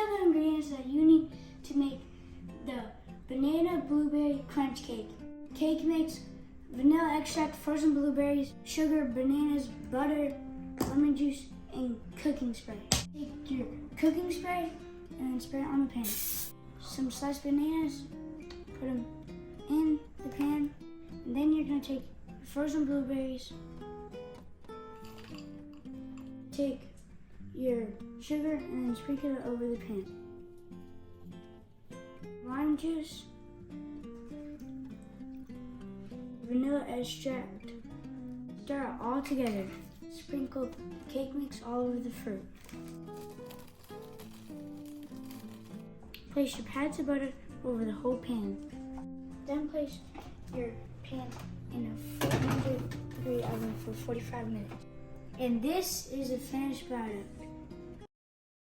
are the ingredients that you need to make the banana blueberry crunch cake. Cake mix, vanilla extract, frozen blueberries, sugar, bananas, butter, lemon juice, and cooking spray. Take your cooking spray and then spray it on the pan. Some sliced bananas, put them in the pan, and then you're going to take your frozen blueberries, take your sugar, and then sprinkle it over the pan. Lime juice, vanilla extract. Stir it all together. Sprinkle cake mix all over the fruit. Place your pads of butter over the whole pan. Then place your pan in a 400-degree oven for 45 minutes. And this is a finished product.